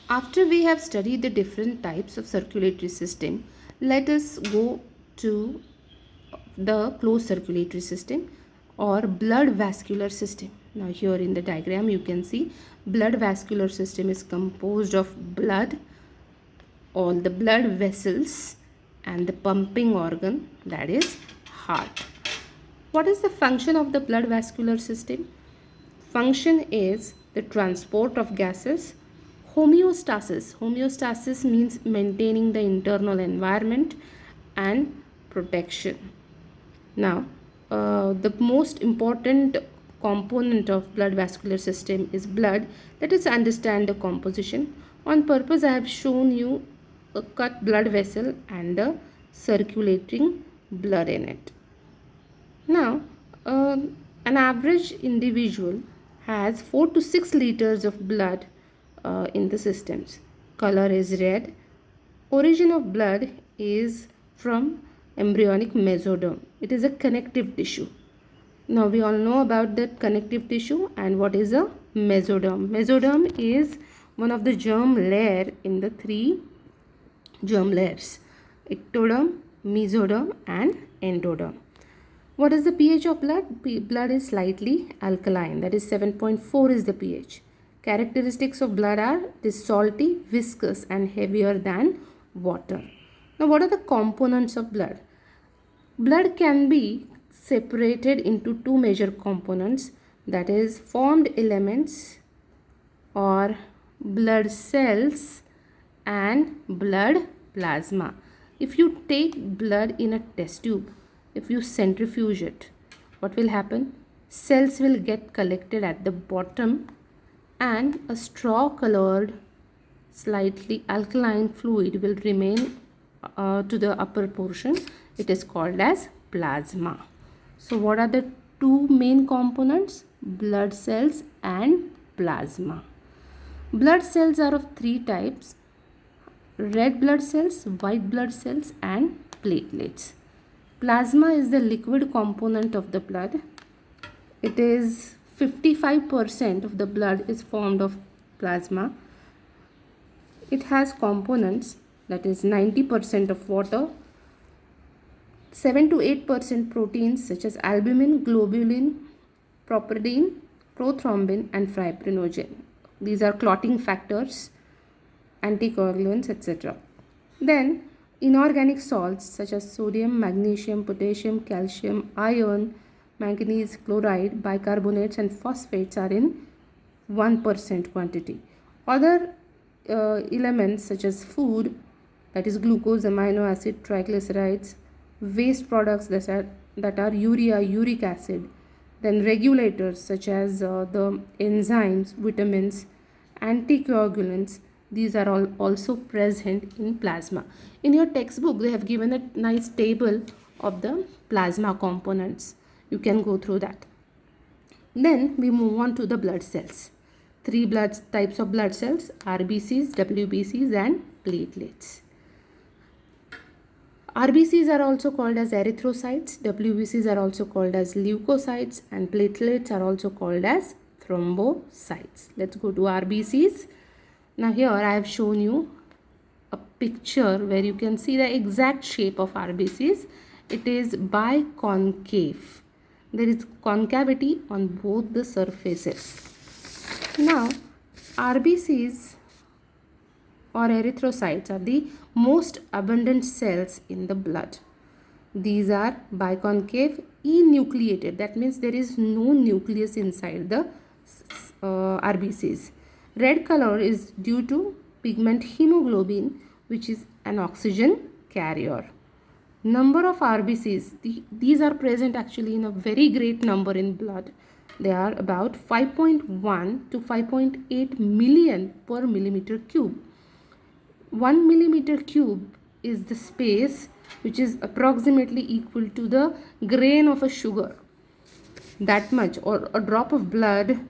After we have studied the different types of circulatory system, let us go to the closed circulatory system or blood vascular system. Now here in the diagram you can see blood vascular system is composed of blood, all the blood vessels and the pumping organ, that is heart. What is the function of the blood vascular system? Function is the transport of gases. Homeostasis means maintaining the internal environment and protection. Now, the most important component of blood vascular system is blood. Let us understand the composition. On purpose, I have shown you a cut blood vessel and the circulating blood in it. Now, an average individual has 4 to 6 liters of blood in the systems. Color is red. Origin of blood is from embryonic mesoderm. It is a connective tissue. Now we all know about that connective tissue and what is a mesoderm. Mesoderm is one of the germ layer in the 3 germ layers: ectoderm, mesoderm and endoderm. What is the pH of blood? Blood is slightly alkaline, that is 7.4 is the pH. Characteristics of blood are it is salty, viscous and heavier than water. Now what are the components of blood? Blood can be separated into 2 major components, that is formed elements or blood cells and blood plasma. If you take blood in a test tube, if you centrifuge it, what will happen? Cells will get collected at the bottom and a straw colored slightly alkaline fluid will remain to the upper portion. It is called as plasma. So what are the 2 main components? Blood cells and plasma. Blood cells are of 3 types: red blood cells, white blood cells and platelets. Plasma is the liquid component of the blood. It is 55% of the blood is formed of plasma. It has components, that is 90% of water, 7 to 8% proteins such as albumin, globulin, properdin, prothrombin and fibrinogen. These are clotting factors, anticoagulants, etc. Then inorganic salts such as sodium, magnesium, potassium, calcium, iron, manganese, chloride, bicarbonates and phosphates are in 1% quantity. Other elements such as food, that is glucose, amino acid, triglycerides, waste products that are urea, uric acid, then regulators such as the enzymes, vitamins, anticoagulants, these are all also present in plasma. In your textbook they have given a nice table of the plasma components. You can go through that. Then we move on to the blood cells. 3 types of blood cells: RBCs, WBCs and platelets. RBCs are also called as erythrocytes, WBCs are also called as leukocytes and platelets are also called as thrombocytes. Let's go to RBCs. Now here I have shown you a picture where you can see the exact shape of RBCs. It is biconcave. There is concavity on both the surfaces. Now RBCs or erythrocytes are the most abundant cells in the blood. These are biconcave, enucleated. That means there is no nucleus inside the RBCs. Red color is due to pigment hemoglobin, which is an oxygen carrier. Number of RBCs, these are present actually in a very great number in blood. They are about 5.1 to 5.8 million per millimeter cube. 1 millimeter cube is the space which is approximately equal to the grain of a sugar. That much, or a drop of blood,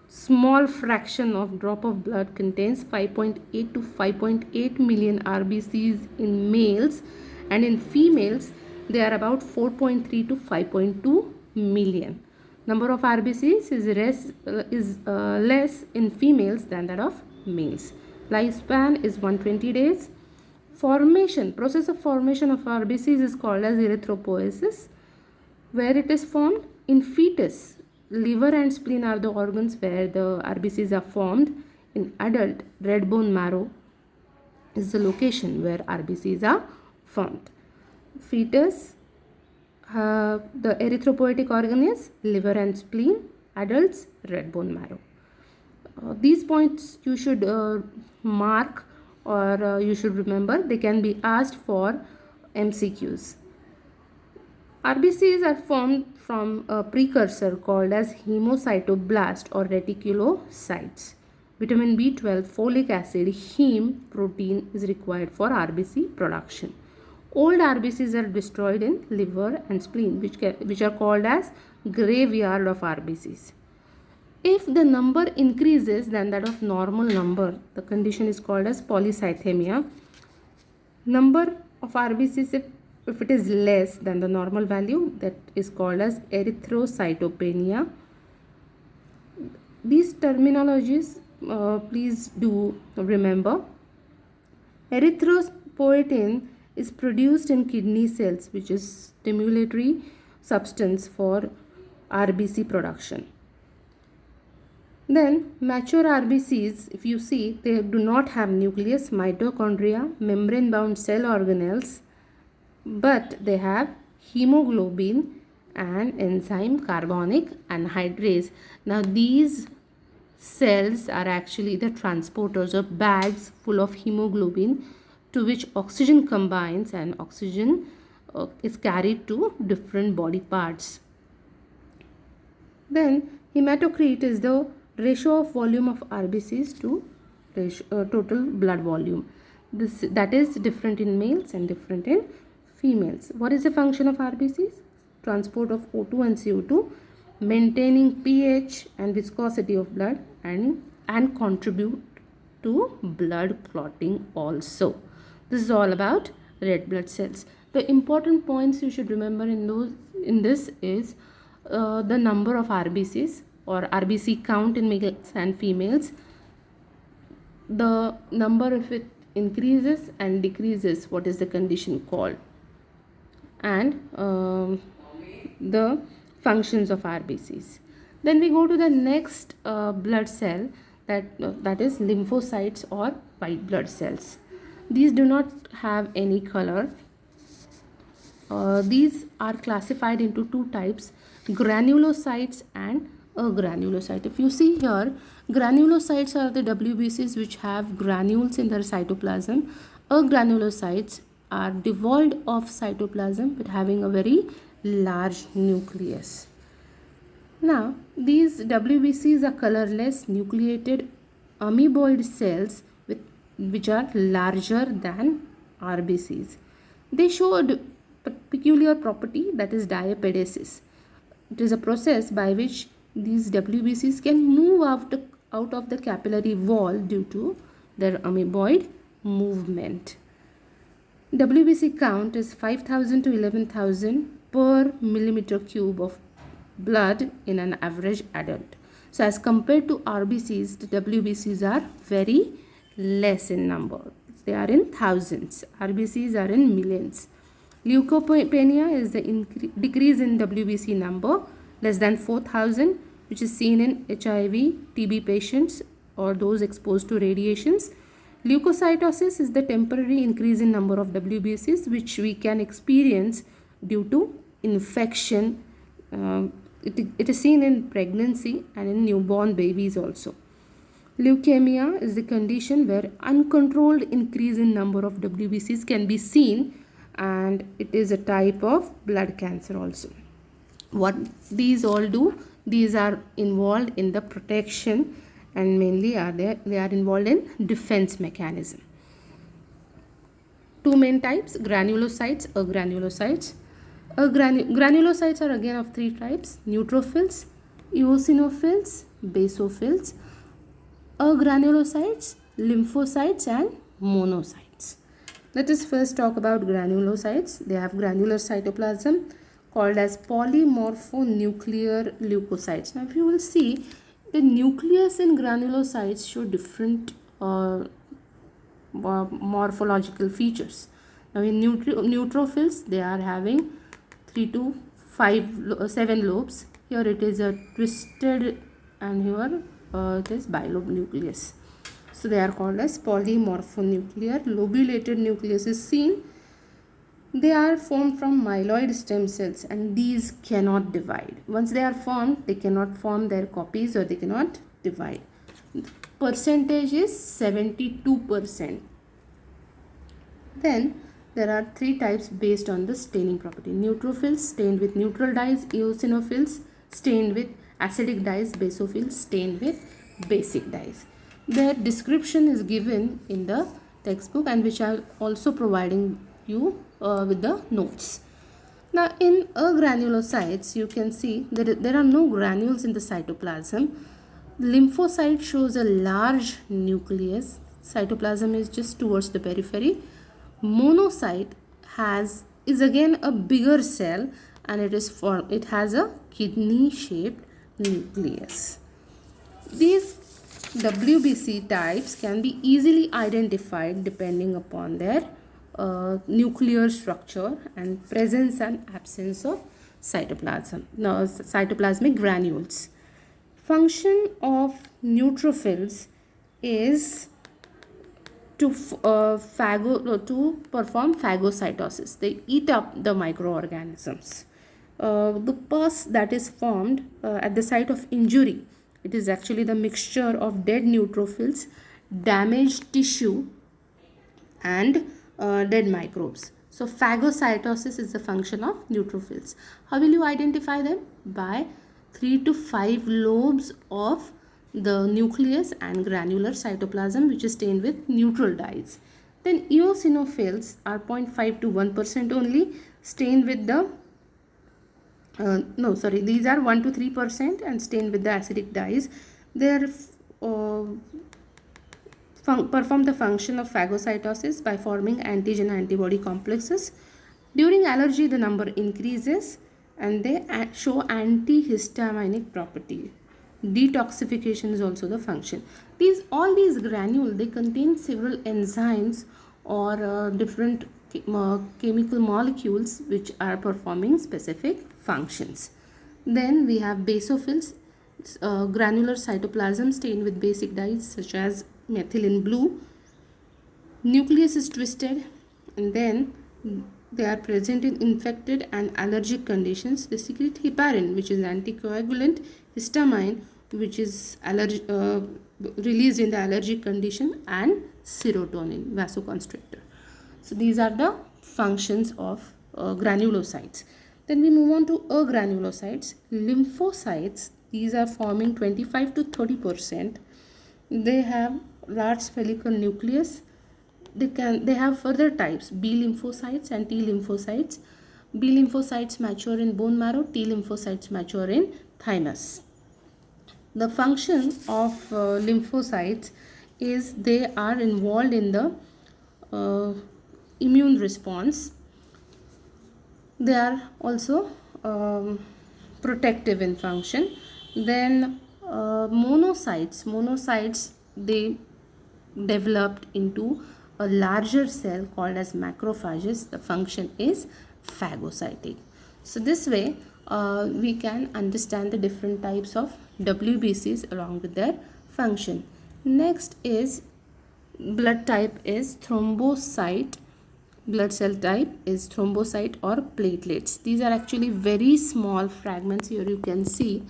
small fraction of drop of blood contains 5.8 to 5.8 million RBCs in males, and in females they are about 4.3 to 5.2 million. Number of RBCs is less in females than that of males. Lifespan is 120 days. Process of formation of RBCs is called as erythropoiesis. Where it is formed? In fetus. Liver and spleen are the organs where the RBCs are formed. In adult, red bone marrow is the location where RBCs are formed. Fetus, the erythropoietic organ is liver and spleen. Adults, red bone marrow. These points you should mark, or you should remember. They can be asked for MCQs. RBCs are formed from a precursor called as hemocytoblast or reticulocytes. Vitamin B12, folic acid, heme protein is required for RBC production. Old RBCs are destroyed in liver and spleen, which are called as graveyard of RBCs. If the number increases than that of normal number, the condition is called as polycythemia. Number of RBCs, if it is less than the normal value, that is called as erythrocytopenia. These terminologies, please do remember. Erythropoietin is produced in kidney cells, which is stimulatory substance for RBC production. Then mature RBCs, if you see, they do not have nucleus, mitochondria, membrane bound cell organelles, but they have hemoglobin and enzyme carbonic anhydrase. Now these cells are actually the transporters or bags full of hemoglobin, to which oxygen combines and oxygen is carried to different body parts. Then hematocrit is the ratio of volume of RBCs to total blood volume. That is different in males and different in females. What is the function of RBCs? Transport of O2 and CO2, maintaining pH and viscosity of blood, and contribute to blood clotting also. This is all about red blood cells. The important points you should remember in this is the number of RBCs or RBC count in males and females. The number, if it increases and decreases, what is the condition called, and the functions of RBCs. Then we go to the next blood cell, that is lymphocytes or white blood cells. These do not have any color. These are classified into two types, granulocytes and agranulocyte. If you see here, granulocytes are the WBCs which have granules in their cytoplasm. Agranulocytes are devoid of cytoplasm but having a very large nucleus. Now, these WBCs are colorless, nucleated amoeboid cells which are larger than RBCs. They show a peculiar property, that is diapedesis. It is a process by which these WBCs can move out of the capillary wall due to their amoeboid movement. WBC count is 5,000 to 11,000 per millimeter cube of blood in an average adult. So as compared to RBCs, the WBCs are very less in number. They are in thousands. RBCs are in millions. Leukopenia is the decrease in WBC number, less than 4,000, which is seen in HIV, TB patients or those exposed to radiations. Leukocytosis is the temporary increase in number of WBCs which we can experience due to infection. It is seen in pregnancy and in newborn babies also. Leukemia is the condition where uncontrolled increase in number of WBCs can be seen, and it is a type of blood cancer also. What these all do, these are involved in the protection, and mainly they are involved in defense mechanism. Two main types, granulocytes, agranulocytes. Granulocytes are again of three types, neutrophils, eosinophils, basophils. Agranulocytes, lymphocytes and monocytes. Let us first talk about granulocytes. They have granular cytoplasm called as polymorphonuclear leukocytes. Now if you will see, the nucleus in granulocytes show different uh, morphological features. Now in neutrophils, they are having 3 to 7 lobes. Here it is a twisted, and here it is bilobe nucleus. So they are called as polymorphonuclear. Lobulated nucleus is seen. They are formed from myeloid stem cells, and these cannot divide. Once they are formed, they cannot form their copies, or they cannot divide. Percentage is 72%. Then there are 3 types based on the staining property. Neutrophils stained with neutral dyes, eosinophils stained with acidic dyes, basophils stained with basic dyes. Their description is given in the textbook, and which I am also providing you with the notes. Now in agranulocytes, you can see that there are no granules in the cytoplasm. Lymphocyte shows a large nucleus. Cytoplasm is just towards the periphery. Monocyte is again a bigger cell, and it has a kidney shaped nucleus. These WBC types can be easily identified depending upon their nuclear structure and presence and absence of cytoplasmic granules. Function of neutrophils is to perform phagocytosis. They eat up the microorganisms. The pus that is formed at the site of injury, it is actually the mixture of dead neutrophils, damaged tissue, and dead microbes. So phagocytosis is the function of neutrophils. How will you identify them? By 3 to 5 lobes of the nucleus and granular cytoplasm, which is stained with neutral dyes. Then eosinophils are 0.5 to 1% only, stained with the these are 1 to 3% and stained with the acidic dyes. They perform the function of phagocytosis by forming antigen-antibody complexes. During allergy, the number increases, and they show antihistaminic property. Detoxification is also the function. All these granules, they contain several enzymes or different chemical molecules which are performing specific functions. Then we have basophils, granular cytoplasm stained with basic dyes such as methylene blue. Nucleus is twisted, and then they are present in infected and allergic conditions. They secrete heparin, which is anticoagulant, histamine, which is released in the allergic condition, and serotonin, vasoconstrictor. So these are the functions of granulocytes. Then we move on to agranulocytes. Lymphocytes, these are forming 25 to 30%. They have large spherical nucleus. They have further types, B lymphocytes and T lymphocytes. B lymphocytes mature in bone marrow, T lymphocytes mature in thymus. The function of lymphocytes is they are involved in the immune response. They are also protective in function. Then monocytes, they developed into a larger cell called as macrophages. The function is phagocytic. So this way we can understand the different types of WBCs along with their function. Next is blood type is thrombocyte. Blood cell type is thrombocyte or platelets. These are actually very small fragments. Here you can see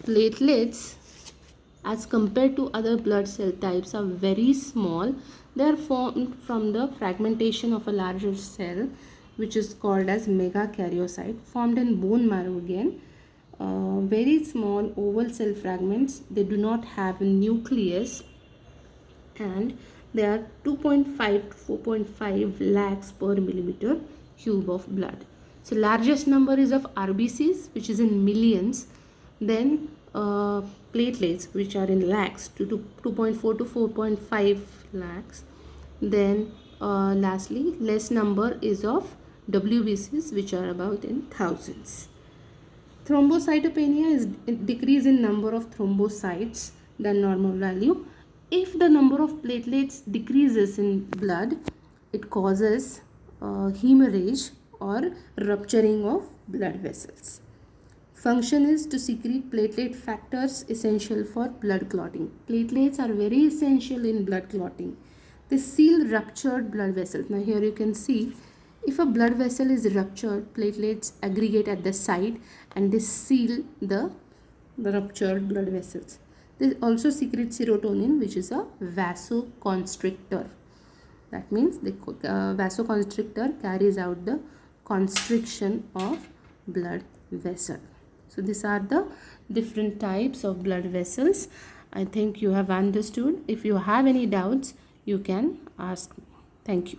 platelets as compared to other blood cell types are very small. They are formed from the fragmentation of a larger cell, which is called as megakaryocyte, formed in bone marrow again. Very small oval cell fragments. They do not have a nucleus, and they are 2.5 to 4.5 lakhs per millimeter cube of blood. So largest number is of RBCs, which is in millions. Then platelets, which are in lakhs, 2.4 to 4.5 lakhs. Then lastly, less number is of WBCs, which are about in thousands. Thrombocytopenia is decrease in number of thrombocytes than normal value. If the number of platelets decreases in blood, it causes hemorrhage or rupturing of blood vessels. Function is to secrete platelet factors essential for blood clotting. Platelets are very essential in blood clotting. They seal ruptured blood vessels. Now here you can see, if a blood vessel is ruptured, platelets aggregate at the site and they seal the ruptured blood vessels. They also secrete serotonin, which is a vasoconstrictor. That means the vasoconstrictor carries out the constriction of blood vessel. So these are the different types of blood vessels. I think you have understood. If you have any doubts, you can ask me. Thank you.